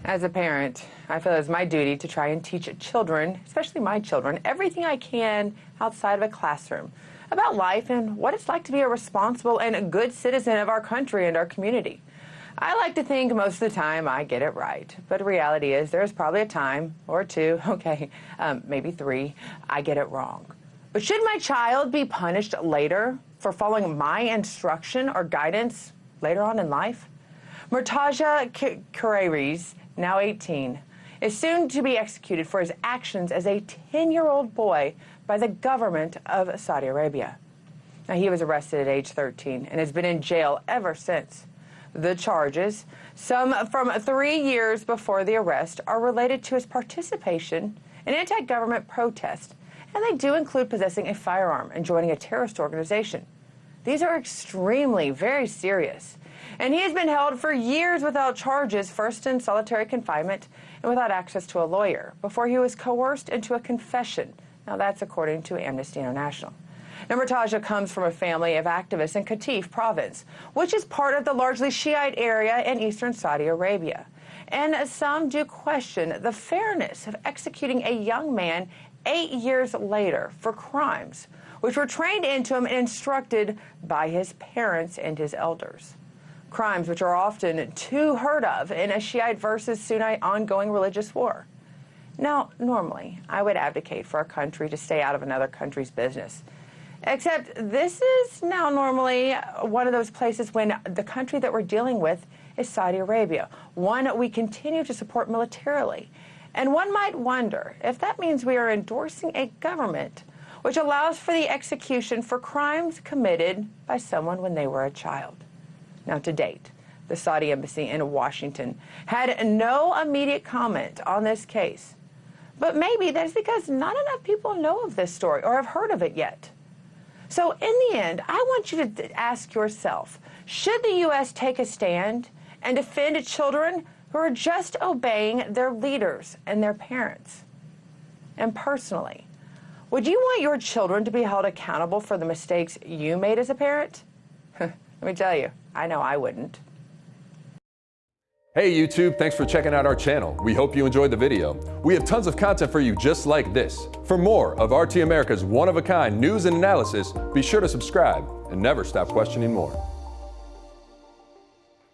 As a parent, I feel it's my duty to try and teach children, especially my children, everything I can outside of a classroom about life and what it's like to be a responsible and a good citizen of our country and our community. I like to think most of the time I get it right, but the reality is there's probably a time or two, maybe three, I get it wrong. But should my child be punished later for following my instruction or guidance later on in life? Murtaza Kureiris, now 18, is soon to be executed for his actions as a 10-year-old boy by the government of Saudi Arabia. Now, he was arrested at age 13 and has been in jail ever since. The charges, some from 3 years before the arrest, are related to his participation in anti-government protests, and they do include possessing a firearm and joining a terrorist organization. These are extremely, very serious. And he has been held for years without charges, first in solitary confinement and without access to a lawyer, before he was coerced into a confession. Now, that's according to Amnesty International. Now, Murtaza comes from a family of activists in Qatif province, which is part of the largely Shiite area in eastern Saudi Arabia. And some do question the fairness of executing a young man 8 years later for crimes which were trained into him and instructed by his parents and his elders. Crimes which are often too heard of in a Shiite versus Sunnite ongoing religious war. Now, normally, I would advocate for our country to stay out of another country's business. Except this is now normally one of those places when the country that we're dealing with is Saudi Arabia, one we continue to support militarily. And one might wonder if that means we are endorsing a government which allows for the execution for crimes committed by someone when they were a child. Now, to date, the Saudi embassy in Washington had no immediate comment on this case. But maybe that's because not enough people know of this story or have heard of it yet. So in the end, I want you to ask yourself, should the U.S. take a stand and defend children who are just obeying their leaders and their parents? And personally, would you want your children to be held accountable for the mistakes you made as a parent? Let me tell you, I know I wouldn't. Hey YouTube, thanks for checking out our channel. We hope you enjoyed the video. We have tons of content for you just like this. For more of RT America's one-of-a-kind news and analysis, be sure to subscribe and never stop questioning more.